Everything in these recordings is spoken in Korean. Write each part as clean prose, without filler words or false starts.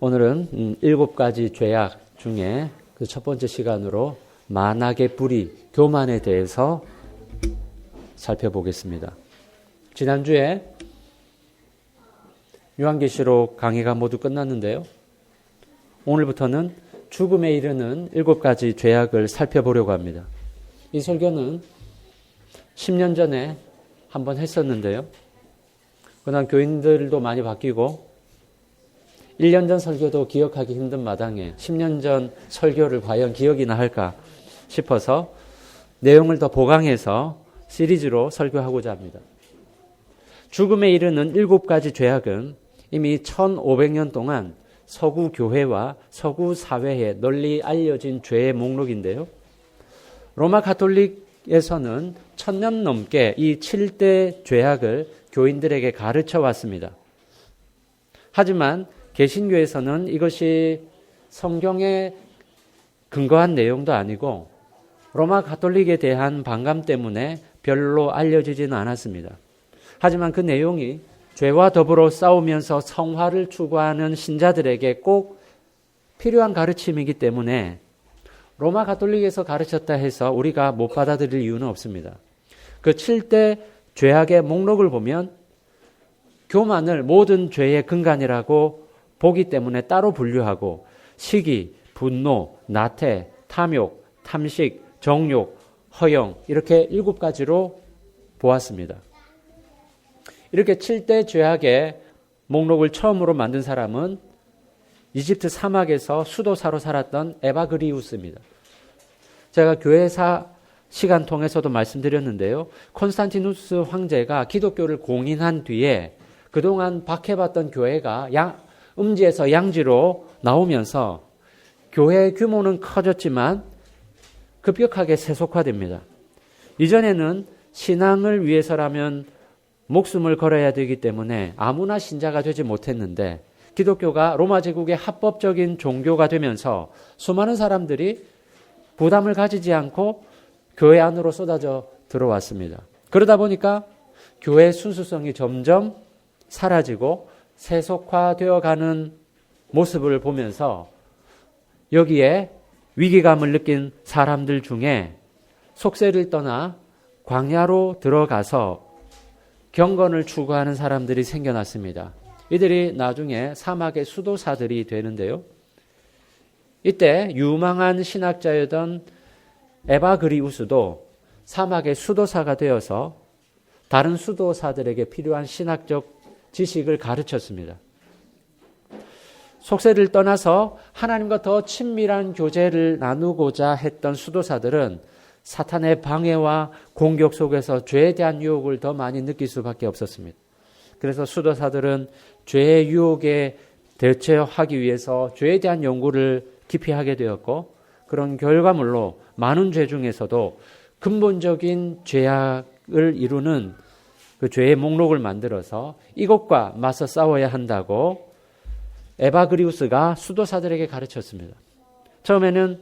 오늘은 7가지 죄악 중에 그 첫 번째 시간으로 만악의 뿌리, 교만에 대해서 살펴보겠습니다. 지난주에 요한계시록 강의가 모두 끝났는데요. 오늘부터는 죽음에 이르는 7가지 죄악을 살펴보려고 합니다. 이 설교는 10년 전에 한번 했었는데요. 그러나 교인들도 많이 바뀌고 1년 전 설교도 기억하기 힘든 마당에 10년 전 설교를 과연 기억이나 할까 싶어서 내용을 더 보강해서 시리즈로 설교하고자 합니다. 죽음에 이르는 7가지 죄악은 이미 1500년 동안 서구 교회와 서구 사회에 널리 알려진 죄의 목록인데요. 로마 가톨릭에서는 1000년 넘게 이 7대 죄악을 교인들에게 가르쳐 왔습니다. 하지만 개신교에서는 이것이 성경에 근거한 내용도 아니고 로마 가톨릭에 대한 반감 때문에 별로 알려지지는 않았습니다. 하지만 그 내용이 죄와 더불어 싸우면서 성화를 추구하는 신자들에게 꼭 필요한 가르침이기 때문에 로마 가톨릭에서 가르쳤다 해서 우리가 못 받아들일 이유는 없습니다. 그 7대 죄악의 목록을 보면 교만을 모든 죄의 근간이라고 보기 때문에 따로 분류하고 시기, 분노, 나태, 탐욕, 탐식, 정욕, 허영 이렇게 7가지로 보았습니다. 이렇게 7대 죄악의 목록을 처음으로 만든 사람은 이집트 사막에서 수도사로 살았던 에바그리우스입니다. 제가 교회사 시간 통해서도 말씀드렸는데요. 콘스탄티누스 황제가 기독교를 공인한 뒤에 그동안 박해받던 교회가 음지에서 양지로 나오면서 교회의 규모는 커졌지만 급격하게 세속화됩니다. 이전에는 신앙을 위해서라면 목숨을 걸어야 되기 때문에 아무나 신자가 되지 못했는데 기독교가 로마 제국의 합법적인 종교가 되면서 수많은 사람들이 부담을 가지지 않고 교회 안으로 쏟아져 들어왔습니다. 그러다 보니까 교회의 순수성이 점점 사라지고 세속화되어 가는 모습을 보면서 여기에 위기감을 느낀 사람들 중에 속세를 떠나 광야로 들어가서 경건을 추구하는 사람들이 생겨났습니다. 이들이 나중에 사막의 수도사들이 되는데요. 이때 유망한 신학자였던 에바그리우스도 사막의 수도사가 되어서 다른 수도사들에게 필요한 신학적 지식을 가르쳤습니다. 속세를 떠나서 하나님과 더 친밀한 교제를 나누고자 했던 수도사들은 사탄의 방해와 공격 속에서 죄에 대한 유혹을 더 많이 느낄 수밖에 없었습니다. 그래서 수도사들은 죄의 유혹에 대처하기 위해서 죄에 대한 연구를 깊이 하게 되었고 그런 결과물로 많은 죄 중에서도 근본적인 죄악을 이루는 그 죄의 목록을 만들어서 이것과 맞서 싸워야 한다고 에바그리우스가 수도사들에게 가르쳤습니다. 처음에는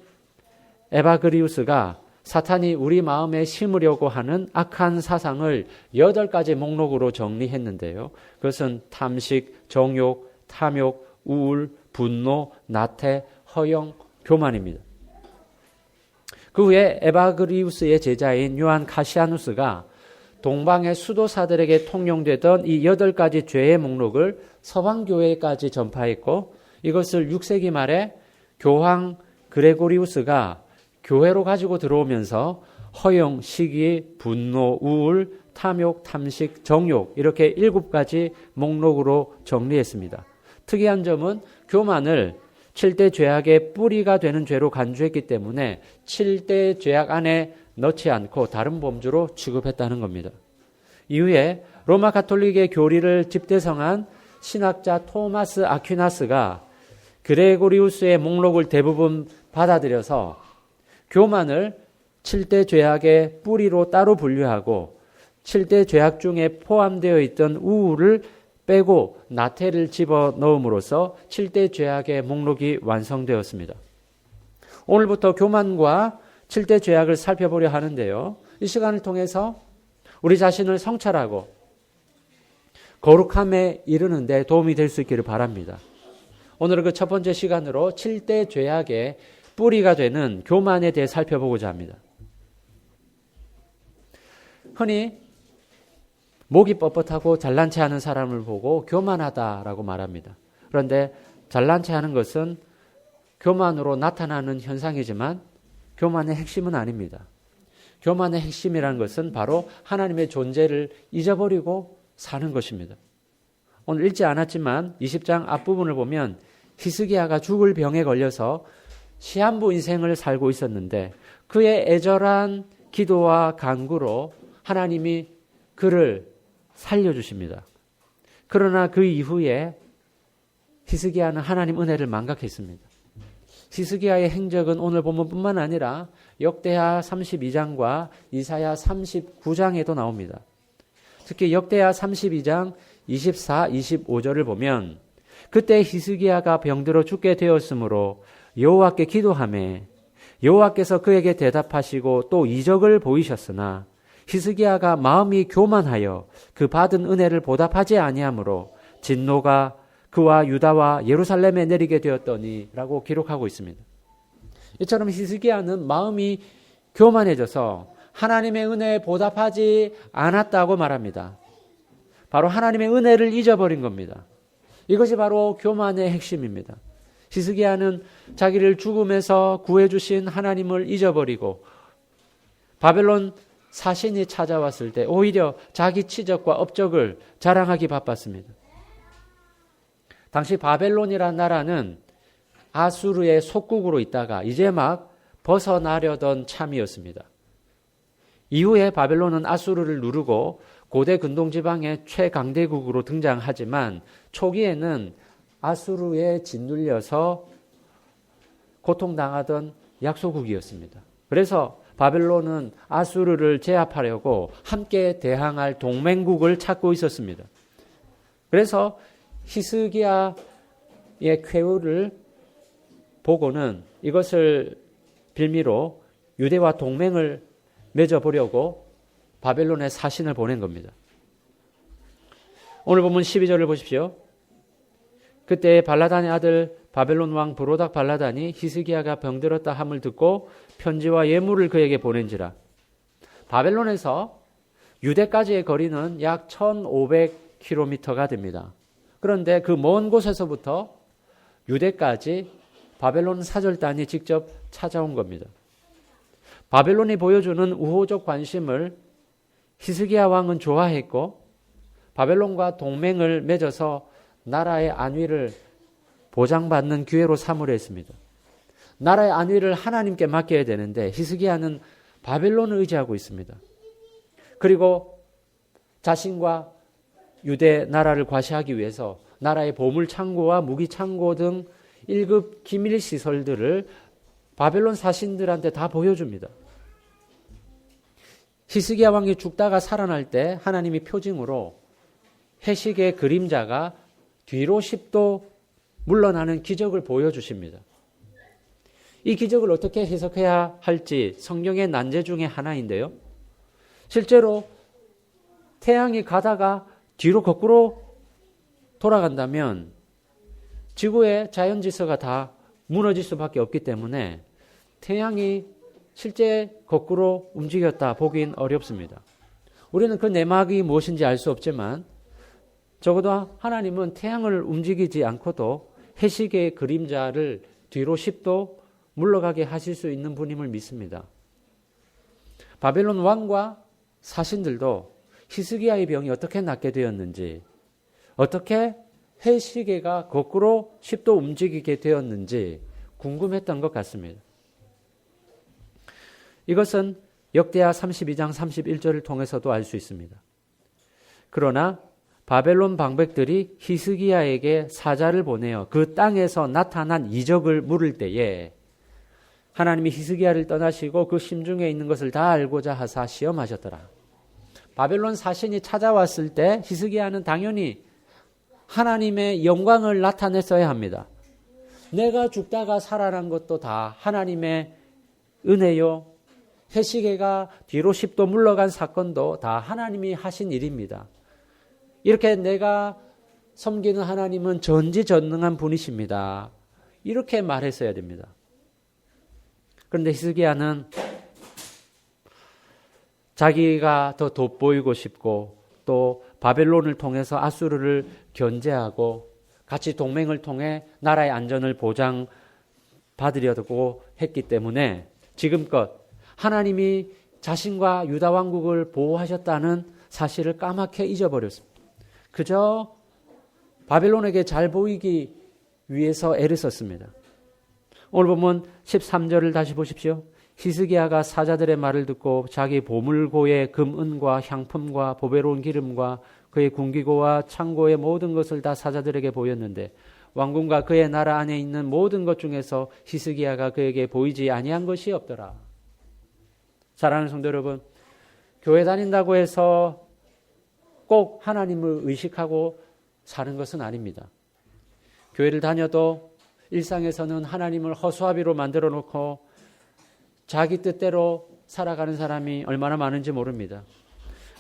에바그리우스가 사탄이 우리 마음에 심으려고 하는 악한 사상을 8가지 목록으로 정리했는데요. 그것은 탐식, 정욕, 탐욕, 우울, 분노, 나태, 허영, 교만입니다. 그 후에 에바그리우스의 제자인 요한 카시아누스가 동방의 수도사들에게 통용되던 이 8가지 죄의 목록을 서방교회까지 전파했고 이것을 6세기 말에 교황 그레고리우스가 교회로 가지고 들어오면서 허영, 시기, 분노, 우울, 탐욕, 탐식, 정욕 이렇게 7가지 목록으로 정리했습니다. 특이한 점은 교만을 7대 죄악의 뿌리가 되는 죄로 간주했기 때문에 7대 죄악 안에 넣지 않고 다른 범주로 취급했다는 겁니다. 이후에 로마 가톨릭의 교리를 집대성한 신학자 토마스 아퀴나스가 그레고리우스의 목록을 대부분 받아들여서 교만을 7대 죄악의 뿌리로 따로 분류하고 7대 죄악 중에 포함되어 있던 우울을 빼고 나태를 집어넣음으로써 7대 죄악의 목록이 완성되었습니다. 오늘부터 교만과 7대 죄악을 살펴보려 하는데요. 이 시간을 통해서 우리 자신을 성찰하고 거룩함에 이르는 데 도움이 될 수 있기를 바랍니다. 오늘은 그 첫 번째 시간으로 7대 죄악의 뿌리가 되는 교만에 대해 살펴보고자 합니다. 흔히 목이 뻣뻣하고 잘난 체 하는 사람을 보고 교만하다라고 말합니다. 그런데 잘난 체 하는 것은 교만으로 나타나는 현상이지만 교만의 핵심은 아닙니다. 교만의 핵심이라는 것은 바로 하나님의 존재를 잊어버리고 사는 것입니다. 오늘 읽지 않았지만 20장 앞부분을 보면 히스기야가 죽을 병에 걸려서 시한부 인생을 살고 있었는데 그의 애절한 기도와 간구로 하나님이 그를 살려주십니다. 그러나 그 이후에 히스기야는 하나님 은혜를 망각했습니다. 히스기야의 행적은 오늘 본문뿐만 아니라 역대하 32장과 이사야 39장에도 나옵니다. 특히 역대하 32장 24, 25절을 보면 그때 히스기야가 병들어 죽게 되었으므로 여호와께 기도하매 여호와께서 그에게 대답하시고 또 이적을 보이셨으나 히스기야가 마음이 교만하여 그 받은 은혜를 보답하지 아니하므로 진노가 그와 유다와 예루살렘에 내리게 되었더니 라고 기록하고 있습니다. 이처럼 히스기야는 마음이 교만해져서 하나님의 은혜에 보답하지 않았다고 말합니다. 바로 하나님의 은혜를 잊어버린 겁니다. 이것이 바로 교만의 핵심입니다. 히스기야는 자기를 죽음에서 구해주신 하나님을 잊어버리고 바벨론 사신이 찾아왔을 때 오히려 자기 치적과 업적을 자랑하기 바빴습니다. 당시 바벨론이라는 나라는 아수르의 속국으로 있다가 이제 막 벗어나려던 참이었습니다. 이후에 바벨론은 아수르를 누르고 고대 근동지방의 최강대국으로 등장하지만 초기에는 아수르에 짓눌려서 고통당하던 약소국이었습니다. 그래서 바벨론은 아수르를 제압하려고 함께 대항할 동맹국을 찾고 있었습니다. 그래서 히스기야의 쾌유를 보고는 이것을 빌미로 유대와 동맹을 맺어보려고 바벨론에 사신을 보낸 겁니다. 오늘 본문 12절을 보십시오. 그때 발라단의 아들 바벨론 왕 브로닥 발라단이 히스기야가 병들었다 함을 듣고 편지와 예물을 그에게 보낸지라. 바벨론에서 유대까지의 거리는 약 1500km가 됩니다. 그런데 그 먼 곳에서부터 유대까지 바벨론 사절단이 직접 찾아온 겁니다. 바벨론이 보여주는 우호적 관심을 히스기야 왕은 좋아했고 바벨론과 동맹을 맺어서 나라의 안위를 보장받는 기회로 삼으려 했습니다. 나라의 안위를 하나님께 맡겨야 되는데 히스기야는 바벨론을 의지하고 있습니다. 그리고 자신과 유대 나라를 과시하기 위해서 나라의 보물창고와 무기창고 등 1급 기밀시설들을 바벨론 사신들한테 다 보여줍니다. 히스기야 왕이 죽다가 살아날 때 하나님이 표징으로 해식의 그림자가 뒤로 10도 물러나는 기적을 보여주십니다. 이 기적을 어떻게 해석해야 할지 성경의 난제 중에 하나인데요. 실제로 태양이 가다가 뒤로 거꾸로 돌아간다면 지구의 자연질서가 다 무너질 수밖에 없기 때문에 태양이 실제 거꾸로 움직였다 보긴 어렵습니다. 우리는 그 내막이 무엇인지 알 수 없지만 적어도 하나님은 태양을 움직이지 않고도 해식의 그림자를 뒤로 10도 물러가게 하실 수 있는 분임을 믿습니다. 바벨론 왕과 사신들도 히스기야의 병이 어떻게 낫게 되었는지, 어떻게 해시계가 거꾸로 10도 움직이게 되었는지 궁금했던 것 같습니다. 이것은 역대하 32장 31절을 통해서도 알 수 있습니다. 그러나 바벨론 방백들이 히스기야에게 사자를 보내어 그 땅에서 나타난 이적을 물을 때에 하나님이 히스기야를 떠나시고 그 심중에 있는 것을 다 알고자 하사 시험하셨더라. 바벨론 사신이 찾아왔을 때 히스기야는 당연히 하나님의 영광을 나타냈어야 합니다. 내가 죽다가 살아난 것도 다 하나님의 은혜요. 해시계가 뒤로 10도 물러간 사건도 다 하나님이 하신 일입니다. 이렇게 내가 섬기는 하나님은 전지전능한 분이십니다. 이렇게 말했어야 됩니다. 그런데 히스기야는 자기가 더 돋보이고 싶고 또 바벨론을 통해서 아수르를 견제하고 같이 동맹을 통해 나라의 안전을 보장받으려고 했기 때문에 지금껏 하나님이 자신과 유다 왕국을 보호하셨다는 사실을 까맣게 잊어버렸습니다. 그저 바벨론에게 잘 보이기 위해서 애를 썼습니다. 오늘 보면 13절을 다시 보십시오. 히스기야가 사자들의 말을 듣고 자기 보물고의 금은과 향품과 보배로운 기름과 그의 군기고와 창고의 모든 것을 다 사자들에게 보였는데 왕궁과 그의 나라 안에 있는 모든 것 중에서 히스기야가 그에게 보이지 아니한 것이 없더라. 사랑하는 성도 여러분, 교회 다닌다고 해서 꼭 하나님을 의식하고 사는 것은 아닙니다. 교회를 다녀도 일상에서는 하나님을 허수아비로 만들어 놓고 자기 뜻대로 살아가는 사람이 얼마나 많은지 모릅니다.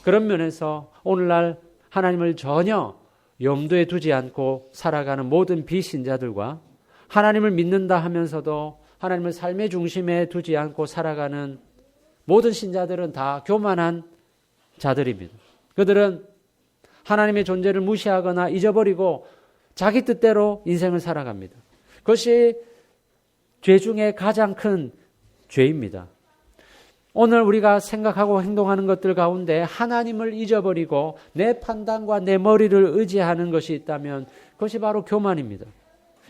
그런 면에서 오늘날 하나님을 전혀 염두에 두지 않고 살아가는 모든 비신자들과 하나님을 믿는다 하면서도 하나님을 삶의 중심에 두지 않고 살아가는 모든 신자들은 다 교만한 자들입니다. 그들은 하나님의 존재를 무시하거나 잊어버리고 자기 뜻대로 인생을 살아갑니다. 그것이 죄 중에 가장 큰 죄입니다. 오늘 우리가 생각하고 행동하는 것들 가운데 하나님을 잊어버리고 내 판단과 내 머리를 의지하는 것이 있다면 그것이 바로 교만입니다.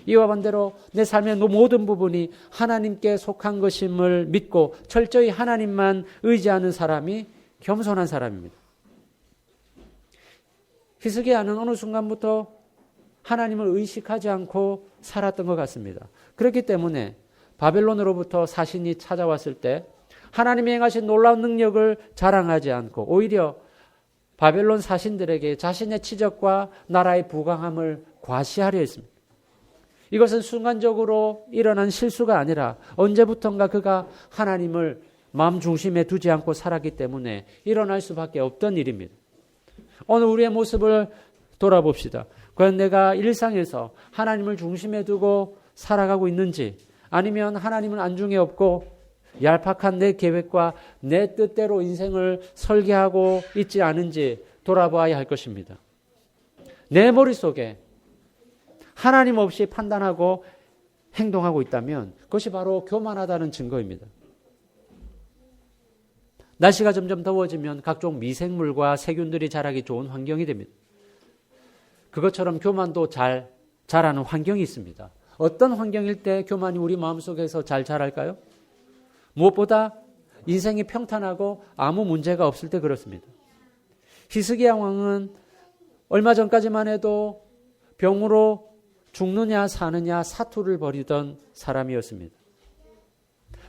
이와 반대로 내 삶의 모든 부분이 하나님께 속한 것임을 믿고 철저히 하나님만 의지하는 사람이 겸손한 사람입니다. 히스기야는 어느 순간부터 하나님을 의식하지 않고 살았던 것 같습니다. 그렇기 때문에 바벨론으로부터 사신이 찾아왔을 때 하나님이 행하신 놀라운 능력을 자랑하지 않고 오히려 바벨론 사신들에게 자신의 치적과 나라의 부강함을 과시하려 했습니다. 이것은 순간적으로 일어난 실수가 아니라 언제부턴가 그가 하나님을 마음 중심에 두지 않고 살았기 때문에 일어날 수밖에 없던 일입니다. 오늘 우리의 모습을 돌아봅시다. 과연 내가 일상에서 하나님을 중심에 두고 살아가고 있는지 아니면 하나님은 안중에 없고 얄팍한 내 계획과 내 뜻대로 인생을 설계하고 있지 않은지 돌아봐야 할 것입니다. 내 머릿속에 하나님 없이 판단하고 행동하고 있다면 그것이 바로 교만하다는 증거입니다. 날씨가 점점 더워지면 각종 미생물과 세균들이 자라기 좋은 환경이 됩니다. 그것처럼 교만도 잘 자라는 환경이 있습니다. 어떤 환경일 때 교만이 우리 마음속에서 잘 자랄까요? 무엇보다 인생이 평탄하고 아무 문제가 없을 때 그렇습니다. 히스기야 왕은 얼마 전까지만 해도 병으로 죽느냐 사느냐 사투를 벌이던 사람이었습니다.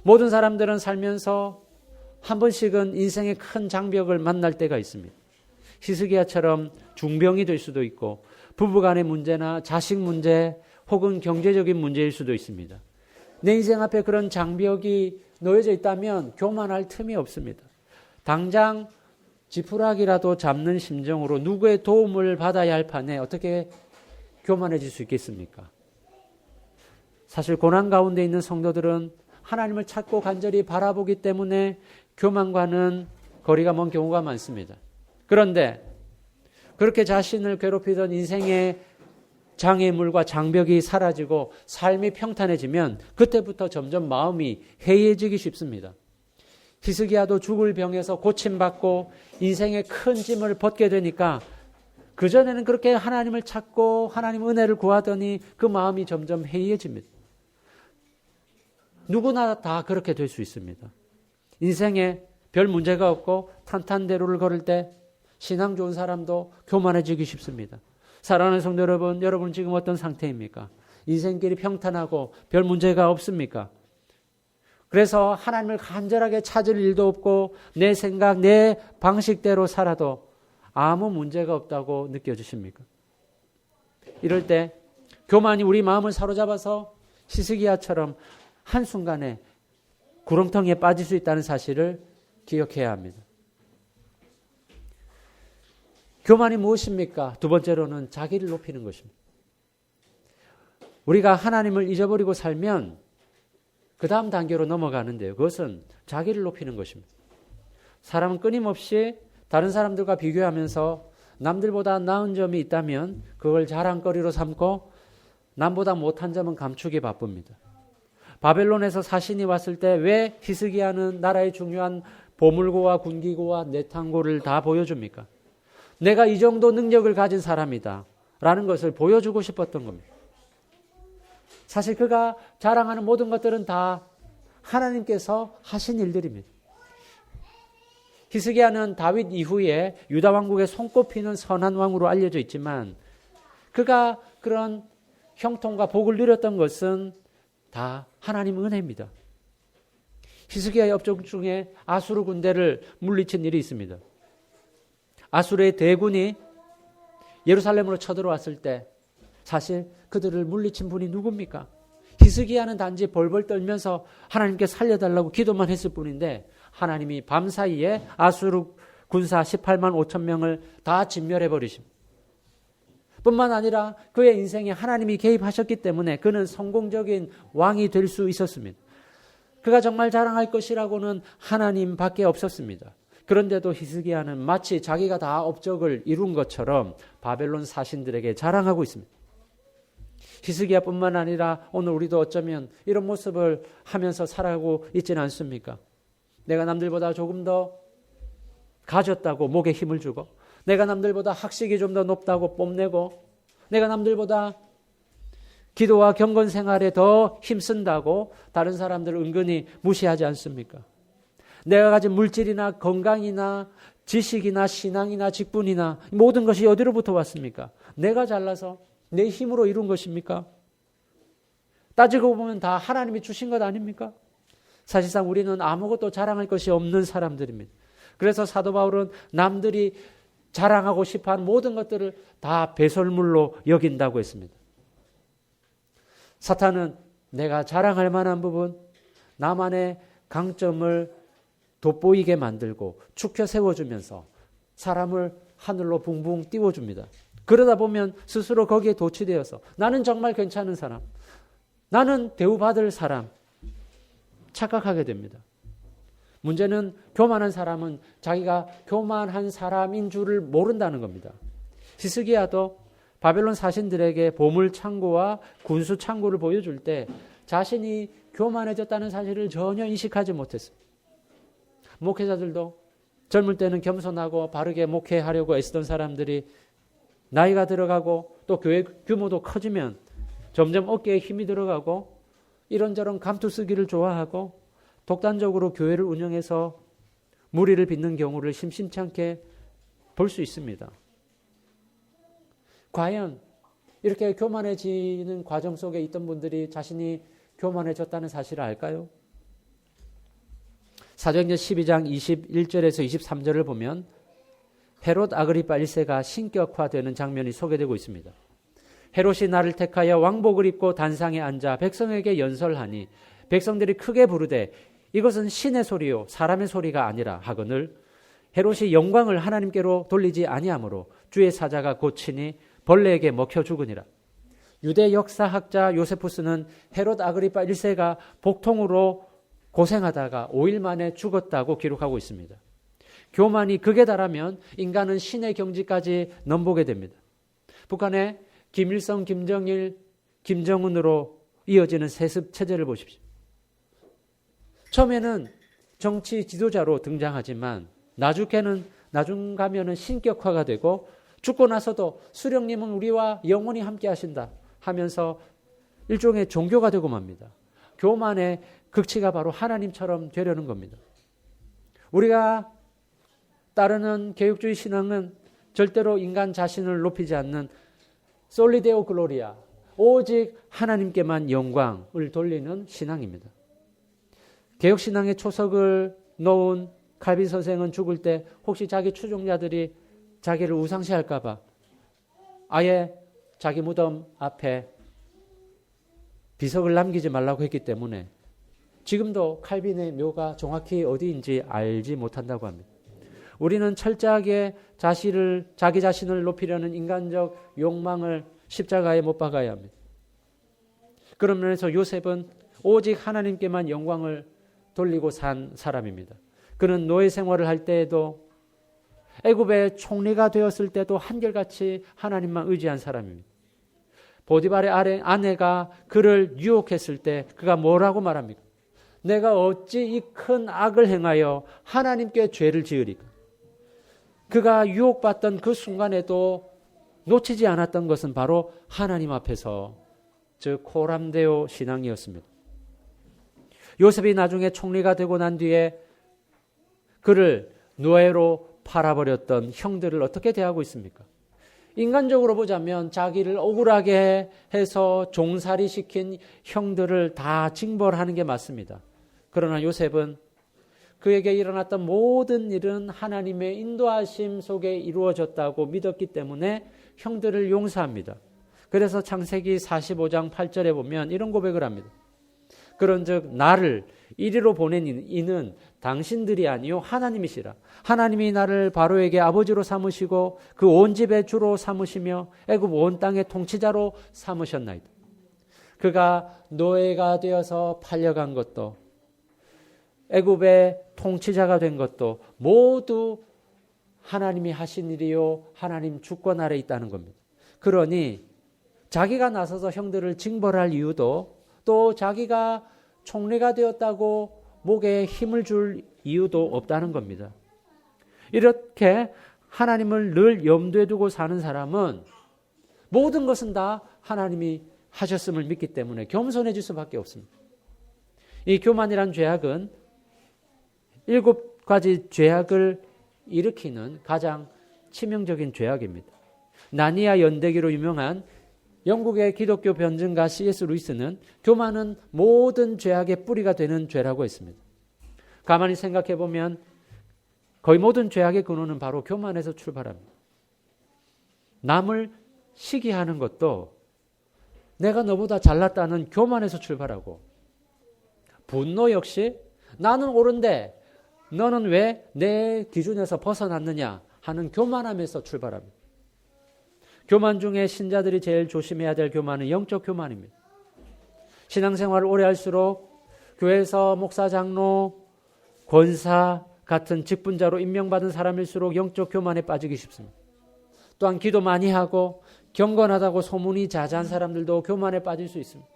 모든 사람들은 살면서 한 번씩은 인생의 큰 장벽을 만날 때가 있습니다. 히스기야처럼 중병이 될 수도 있고 부부간의 문제나 자식 문제 혹은 경제적인 문제일 수도 있습니다. 내 인생 앞에 그런 장벽이 놓여져 있다면 교만할 틈이 없습니다. 당장 지푸라기라도 잡는 심정으로 누구의 도움을 받아야 할 판에 어떻게 교만해질 수 있겠습니까? 사실 고난 가운데 있는 성도들은 하나님을 찾고 간절히 바라보기 때문에 교만과는 거리가 먼 경우가 많습니다. 그런데 그렇게 자신을 괴롭히던 인생의 장애물과 장벽이 사라지고 삶이 평탄해지면 그때부터 점점 마음이 해이해지기 쉽습니다. 히스기야도 죽을 병에서 고침받고 인생의 큰 짐을 벗게 되니까 그전에는 그렇게 하나님을 찾고 하나님 은혜를 구하더니 그 마음이 점점 해이해집니다. 누구나 다 그렇게 될 수 있습니다. 인생에 별 문제가 없고 탄탄대로를 걸을 때 신앙 좋은 사람도 교만해지기 쉽습니다. 사랑하는 성도 여러분, 여러분 지금 어떤 상태입니까? 인생길이 평탄하고 별 문제가 없습니까? 그래서 하나님을 간절하게 찾을 일도 없고 내 생각, 내 방식대로 살아도 아무 문제가 없다고 느껴지십니까? 이럴 때 교만이 우리 마음을 사로잡아서 히스기야처럼 한순간에 구렁텅이에 빠질 수 있다는 사실을 기억해야 합니다. 교만이 무엇입니까? 두 번째로는 자기를 높이는 것입니다. 우리가 하나님을 잊어버리고 살면 그 다음 단계로 넘어가는데요. 그것은 자기를 높이는 것입니다. 사람은 끊임없이 다른 사람들과 비교하면서 남들보다 나은 점이 있다면 그걸 자랑거리로 삼고 남보다 못한 점은 감추기 바쁩니다. 바벨론에서 사신이 왔을 때 왜 히스기야는 나라의 중요한 보물고와 군기고와 내탕고를 다 보여줍니까? 내가 이 정도 능력을 가진 사람이다 라는 것을 보여주고 싶었던 겁니다. 사실 그가 자랑하는 모든 것들은 다 하나님께서 하신 일들입니다. 히스기야는 다윗 이후에 유다 왕국에 손꼽히는 선한 왕으로 알려져 있지만 그가 그런 형통과 복을 누렸던 것은 다 하나님 은혜입니다. 히스기야의 업적 중에 아수르 군대를 물리친 일이 있습니다. 아수르의 대군이 예루살렘으로 쳐들어왔을 때 사실 그들을 물리친 분이 누굽니까? 히스기야는 단지 벌벌 떨면서 하나님께 살려달라고 기도만 했을 뿐인데 하나님이 밤사이에 아수르 군사 18만 5천 명을 다 진멸해버리십니다. 뿐만 아니라 그의 인생에 하나님이 개입하셨기 때문에 그는 성공적인 왕이 될 수 있었습니다. 그가 정말 자랑할 것이라고는 하나님밖에 없었습니다. 그런데도 히스기야는 마치 자기가 다 업적을 이룬 것처럼 바벨론 사신들에게 자랑하고 있습니다. 히스기야뿐만 아니라 오늘 우리도 어쩌면 이런 모습을 하면서 살아가고 있지는 않습니까? 내가 남들보다 조금 더 가졌다고 목에 힘을 주고, 내가 남들보다 학식이 좀 더 높다고 뽐내고, 내가 남들보다 기도와 경건 생활에 더 힘쓴다고 다른 사람들을 은근히 무시하지 않습니까? 내가 가진 물질이나 건강이나 지식이나 신앙이나 직분이나 모든 것이 어디로부터 왔습니까? 내가 잘나서 내 힘으로 이룬 것입니까? 따지고 보면 다 하나님이 주신 것 아닙니까? 사실상 우리는 아무것도 자랑할 것이 없는 사람들입니다. 그래서 사도 바울은 남들이 자랑하고 싶어하는 모든 것들을 다 배설물로 여긴다고 했습니다. 사탄은 내가 자랑할 만한 부분, 나만의 강점을 돋보이게 만들고 축혀 세워주면서 사람을 하늘로 붕붕 띄워줍니다. 그러다 보면 스스로 거기에 도취되어서 나는 정말 괜찮은 사람, 나는 대우받을 사람 착각하게 됩니다. 문제는 교만한 사람은 자기가 교만한 사람인 줄을 모른다는 겁니다. 히스기야도 바벨론 사신들에게 보물 창고와 군수 창고를 보여줄 때 자신이 교만해졌다는 사실을 전혀 인식하지 못했어요. 목회자들도 젊을 때는 겸손하고 바르게 목회하려고 애쓰던 사람들이 나이가 들어가고 또 교회 규모도 커지면 점점 어깨에 힘이 들어가고 이런저런 감투 쓰기를 좋아하고 독단적으로 교회를 운영해서 무리를 빚는 경우를 심심치 않게 볼 수 있습니다. 과연 이렇게 교만해지는 과정 속에 있던 분들이 자신이 교만해졌다는 사실을 알까요? 사도행전 12장 21절에서 23절을 보면 헤롯 아그리파 1세가 신격화되는 장면이 소개되고 있습니다. 헤롯이 나를 택하여 왕복을 입고 단상에 앉아 백성에게 연설하니 백성들이 크게 부르되 이것은 신의 소리요 사람의 소리가 아니라 하거늘 헤롯이 영광을 하나님께로 돌리지 아니하므로 주의 사자가 고치니 벌레에게 먹혀 죽으니라. 유대 역사학자 요세푸스는 헤롯 아그리파 1세가 복통으로 고생하다가 5일 만에 죽었다고 기록하고 있습니다. 교만이 극에 달하면 인간은 신의 경지까지 넘보게 됩니다. 북한의 김일성, 김정일, 김정은으로 이어지는 세습 체제를 보십시오. 처음에는 정치 지도자로 등장하지만 나중 가면은 신격화가 되고 죽고 나서도 수령님은 우리와 영원히 함께 하신다 하면서 일종의 종교가 되고 맙니다. 교만의 극치가 바로 하나님처럼 되려는 겁니다. 우리가 따르는 개혁주의 신앙은 절대로 인간 자신을 높이지 않는 솔리데오 글로리아, 오직 하나님께만 영광을 돌리는 신앙입니다. 개혁신앙의 초석을 놓은 칼빈 선생은 죽을 때 혹시 자기 추종자들이 자기를 우상시할까 봐 아예 자기 무덤 앞에 비석을 남기지 말라고 했기 때문에 지금도 칼빈의 묘가 정확히 어디인지 알지 못한다고 합니다. 우리는 철저하게 자기 자신을 높이려는 인간적 욕망을 십자가에 못 박아야 합니다. 그런 면에서 요셉은 오직 하나님께만 영광을 돌리고 산 사람입니다. 그는 노예 생활을 할 때에도 애굽의 총리가 되었을 때도 한결같이 하나님만 의지한 사람입니다. 보디발의 아내가 그를 유혹했을 때 그가 뭐라고 말합니까? 내가 어찌 이 큰 악을 행하여 하나님께 죄를 지으리까? 그가 유혹받던 그 순간에도 놓치지 않았던 것은 바로 하나님 앞에서 즉 코람데오 신앙이었습니다. 요셉이 나중에 총리가 되고 난 뒤에 그를 노예로 팔아버렸던 형들을 어떻게 대하고 있습니까? 인간적으로 보자면 자기를 억울하게 해서 종살이 시킨 형들을 다 징벌하는 게 맞습니다. 그러나 요셉은 그에게 일어났던 모든 일은 하나님의 인도하심 속에 이루어졌다고 믿었기 때문에 형들을 용서합니다. 그래서 창세기 45장 8절에 보면 이런 고백을 합니다. 그런즉 나를 이리로 보낸 이는 당신들이 아니요 하나님이시라. 하나님이 나를 바로에게 아버지로 삼으시고 그 온 집의 주로 삼으시며 애굽 온 땅의 통치자로 삼으셨나이다. 그가 노예가 되어서 팔려간 것도 애굽의 통치자가 된 것도 모두 하나님이 하신 일이요 하나님 주권 아래 있다는 겁니다. 그러니 자기가 나서서 형들을 징벌할 이유도 또 자기가 총리가 되었다고 목에 힘을 줄 이유도 없다는 겁니다. 이렇게 하나님을 늘 염두에 두고 사는 사람은 모든 것은 다 하나님이 하셨음을 믿기 때문에 겸손해질 수밖에 없습니다. 이 교만이란 죄악은 7가지 죄악을 일으키는 가장 치명적인 죄악입니다. 나니아 연대기로 유명한 영국의 기독교 변증가 C.S. 루이스는 교만은 모든 죄악의 뿌리가 되는 죄라고 했습니다. 가만히 생각해 보면 거의 모든 죄악의 근원은 바로 교만에서 출발합니다. 남을 시기하는 것도 내가 너보다 잘났다는 교만에서 출발하고, 분노 역시 나는 옳은데 너는 왜 내 기준에서 벗어났느냐 하는 교만함에서 출발합니다. 교만 중에 신자들이 제일 조심해야 될 교만은 영적 교만입니다. 신앙생활을 오래 할수록 교회에서 목사, 장로, 권사 같은 직분자로 임명받은 사람일수록 영적 교만에 빠지기 쉽습니다. 또한 기도 많이 하고 경건하다고 소문이 자자한 사람들도 교만에 빠질 수 있습니다.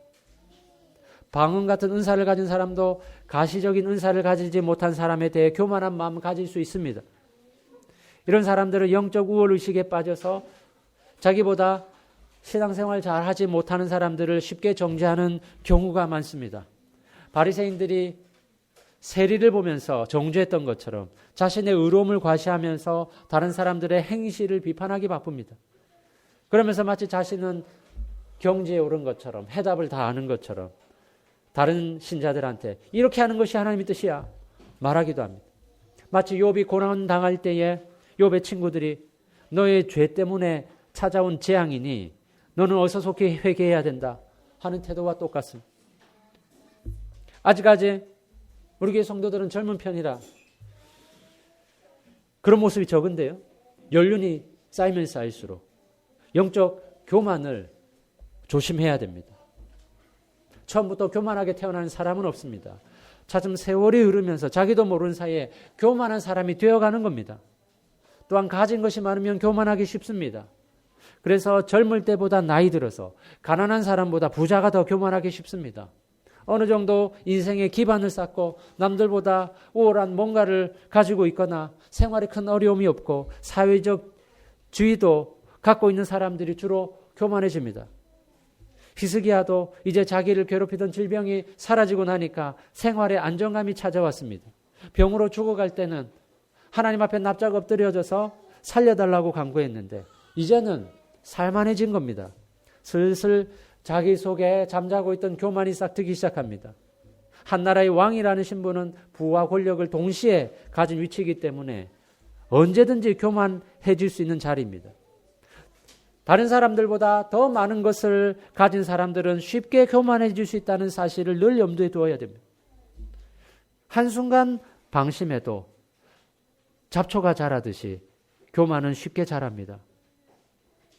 방언 같은 은사를 가진 사람도 가시적인 은사를 가지지 못한 사람에 대해 교만한 마음을 가질 수 있습니다. 이런 사람들은 영적 우월의식에 빠져서 자기보다 신앙생활 잘 하지 못하는 사람들을 쉽게 정죄하는 경우가 많습니다. 바리새인들이 세리를 보면서 정죄했던 것처럼 자신의 의로움을 과시하면서 다른 사람들의 행실을 비판하기 바쁩니다. 그러면서 마치 자신은 경지에 오른 것처럼 해답을 다 아는 것처럼 다른 신자들한테 이렇게 하는 것이 하나님의 뜻이야 말하기도 합니다. 마치 욥이 고난 당할 때에 욥의 친구들이 너의 죄 때문에 찾아온 재앙이니 너는 어서 속히 회개해야 된다 하는 태도와 똑같습니다. 아직까지 우리 교회 성도들은 젊은 편이라 그런 모습이 적은데요. 연륜이 쌓이면 쌓일수록 영적 교만을 조심해야 됩니다. 처음부터 교만하게 태어나는 사람은 없습니다. 차츰 세월이 흐르면서 자기도 모르는 사이에 교만한 사람이 되어가는 겁니다. 또한 가진 것이 많으면 교만하기 쉽습니다. 그래서 젊을 때보다 나이 들어서 가난한 사람보다 부자가 더 교만하기 쉽습니다. 어느 정도 인생의 기반을 쌓고 남들보다 우월한 뭔가를 가지고 있거나 생활에 큰 어려움이 없고 사회적 지위도 갖고 있는 사람들이 주로 교만해집니다. 히스기야도 이제 자기를 괴롭히던 질병이 사라지고 나니까 생활에 안정감이 찾아왔습니다. 병으로 죽어갈 때는 하나님 앞에 납작 엎드려져서 살려달라고 간구했는데 이제는 살만해진 겁니다. 슬슬 자기 속에 잠자고 있던 교만이 싹트기 시작합니다. 한 나라의 왕이라는 신분은 부와 권력을 동시에 가진 위치이기 때문에 언제든지 교만해질 수 있는 자리입니다. 다른 사람들보다 더 많은 것을 가진 사람들은 쉽게 교만해질 수 있다는 사실을 늘 염두에 두어야 됩니다. 한순간 방심해도 잡초가 자라듯이 교만은 쉽게 자랍니다.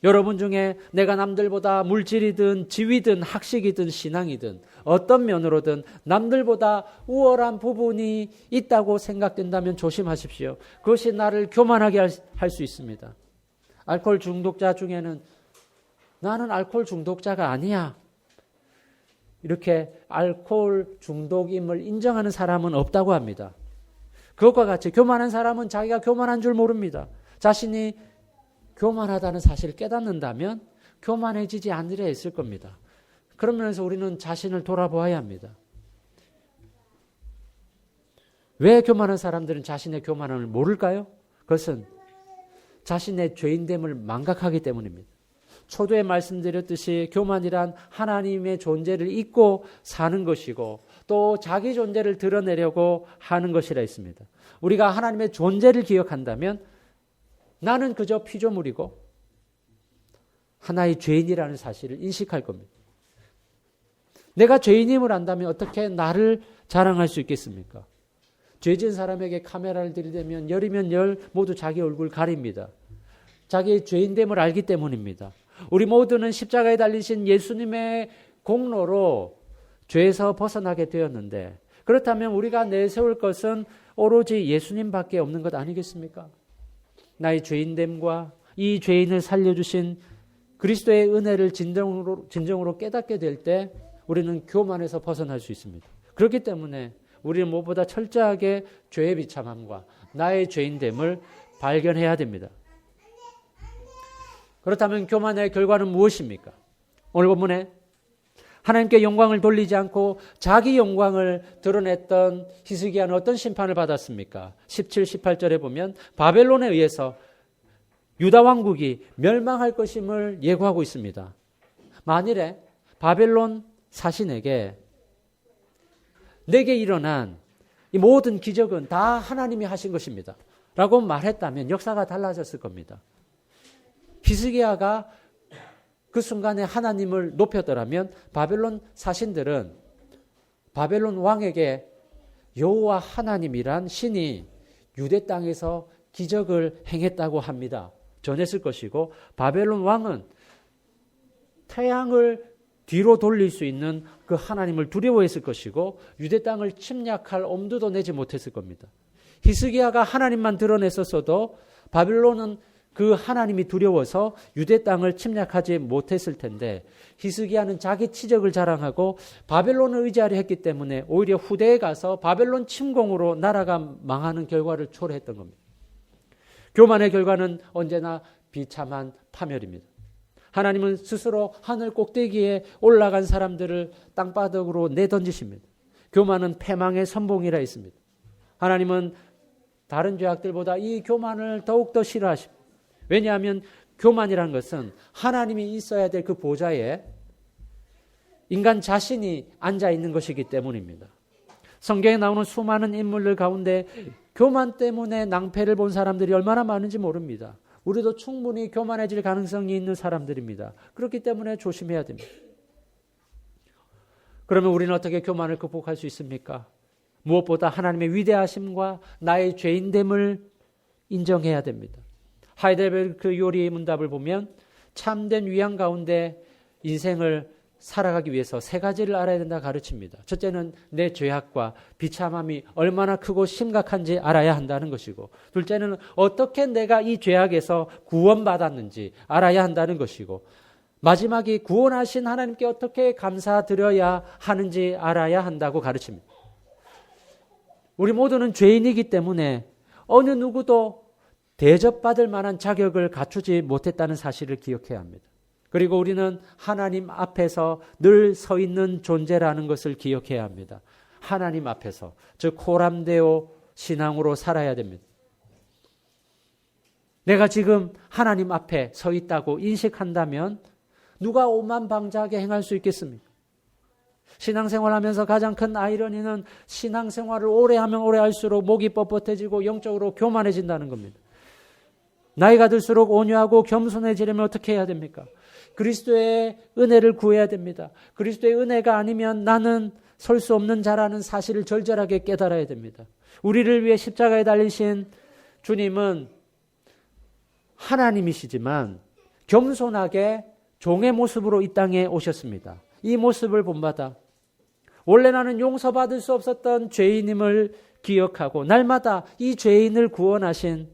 여러분 중에 내가 남들보다 물질이든 지위든 학식이든 신앙이든 어떤 면으로든 남들보다 우월한 부분이 있다고 생각된다면 조심하십시오. 그것이 나를 교만하게 할 수 있습니다. 알코올 중독자 중에는 나는 알코올 중독자가 아니야, 이렇게 알코올 중독임을 인정하는 사람은 없다고 합니다. 그것과 같이 교만한 사람은 자기가 교만한 줄 모릅니다. 자신이 교만하다는 사실을 깨닫는다면 교만해지지 않으려 했을 겁니다. 그런 면에서 우리는 자신을 돌아보아야 합니다. 왜 교만한 사람들은 자신의 교만함을 모를까요? 그것은 자신의 죄인됨을 망각하기 때문입니다. 초두에 말씀드렸듯이 교만이란 하나님의 존재를 잊고 사는 것이고 또 자기 존재를 드러내려고 하는 것이라 했습니다. 우리가 하나님의 존재를 기억한다면 나는 그저 피조물이고 하나의 죄인이라는 사실을 인식할 겁니다. 내가 죄인임을 안다면 어떻게 나를 자랑할 수 있겠습니까? 죄진 사람에게 카메라를 들이대면 열이면 열 모두 자기 얼굴 가립니다. 자기의 죄인됨을 알기 때문입니다. 우리 모두는 십자가에 달리신 예수님의 공로로 죄에서 벗어나게 되었는데 그렇다면 우리가 내세울 것은 오로지 예수님밖에 없는 것 아니겠습니까? 나의 죄인됨과 이 죄인을 살려주신 그리스도의 은혜를 진정으로 깨닫게 될 때 우리는 교만에서 벗어날 수 있습니다. 그렇기 때문에 우리는 무엇보다 철저하게 죄의 비참함과 나의 죄인됨을 발견해야 됩니다. 그렇다면 교만의 결과는 무엇입니까? 오늘 본문에 하나님께 영광을 돌리지 않고 자기 영광을 드러냈던 히스기야는 어떤 심판을 받았습니까? 17, 18절에 보면 바벨론에 의해서 유다 왕국이 멸망할 것임을 예고하고 있습니다. 만일에 바벨론 사신에게 내게 일어난 이 모든 기적은 다 하나님이 하신 것입니다 라고 말했다면 역사가 달라졌을 겁니다. 히스기야가 그 순간에 하나님을 높였더라면 바벨론 사신들은 바벨론 왕에게 여호와 하나님이란 신이 유대 땅에서 기적을 행했다고 합니다 전했을 것이고 바벨론 왕은 태양을 뒤로 돌릴 수 있는 그 하나님을 두려워했을 것이고 유대 땅을 침략할 엄두도 내지 못했을 겁니다. 히스기야가 하나님만 드러냈었어도 바벨론은 그 하나님이 두려워서 유대 땅을 침략하지 못했을 텐데 히스기야는 자기 치적을 자랑하고 바벨론을 의지하려 했기 때문에 오히려 후대에 가서 바벨론 침공으로 나라가 망하는 결과를 초래했던 겁니다. 교만의 결과는 언제나 비참한 파멸입니다. 하나님은 스스로 하늘 꼭대기에 올라간 사람들을 땅바닥으로 내던지십니다. 교만은 패망의 선봉이라 했습니다. 하나님은 다른 죄악들보다 이 교만을 더욱더 싫어하십니다. 왜냐하면 교만이라는 것은 하나님이 있어야 될 그 보좌에 인간 자신이 앉아 있는 것이기 때문입니다. 성경에 나오는 수많은 인물들 가운데 교만 때문에 낭패를 본 사람들이 얼마나 많은지 모릅니다. 우리도 충분히 교만해질 가능성이 있는 사람들입니다. 그렇기 때문에 조심해야 됩니다. 그러면 우리는 어떻게 교만을 극복할 수 있습니까? 무엇보다 하나님의 위대하심과 나의 죄인됨을 인정해야 됩니다. 하이델베르크 요리의 문답을 보면 참된 위안 가운데 인생을 살아가기 위해서 세 가지를 알아야 된다 가르칩니다. 첫째는 내 죄악과 비참함이 얼마나 크고 심각한지 알아야 한다는 것이고, 둘째는 어떻게 내가 이 죄악에서 구원받았는지 알아야 한다는 것이고, 마지막이 구원하신 하나님께 어떻게 감사드려야 하는지 알아야 한다고 가르칩니다. 우리 모두는 죄인이기 때문에 어느 누구도 대접받을 만한 자격을 갖추지 못했다는 사실을 기억해야 합니다. 그리고 우리는 하나님 앞에서 늘 서 있는 존재라는 것을 기억해야 합니다. 하나님 앞에서, 즉 호람데오 신앙으로 살아야 됩니다. 내가 지금 하나님 앞에 서 있다고 인식한다면 누가 오만방자하게 행할 수 있겠습니까? 신앙생활하면서 가장 큰 아이러니는 신앙생활을 오래 하면 오래 할수록 목이 뻣뻣해지고 영적으로 교만해진다는 겁니다. 나이가 들수록 온유하고 겸손해지려면 어떻게 해야 됩니까? 그리스도의 은혜를 구해야 됩니다. 그리스도의 은혜가 아니면 나는 설 수 없는 자라는 사실을 절절하게 깨달아야 됩니다. 우리를 위해 십자가에 달리신 주님은 하나님이시지만 겸손하게 종의 모습으로 이 땅에 오셨습니다. 이 모습을 본받아 원래 나는 용서받을 수 없었던 죄인임을 기억하고 날마다 이 죄인을 구원하신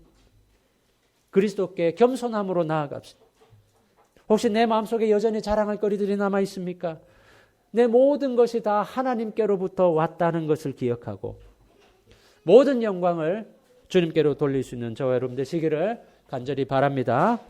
그리스도께 겸손함으로 나아갑시다. 혹시 내 마음속에 여전히 자랑할 거리들이 남아 있습니까? 내 모든 것이 다 하나님께로부터 왔다는 것을 기억하고 모든 영광을 주님께로 돌릴 수 있는 저와 여러분 되시기를 간절히 바랍니다.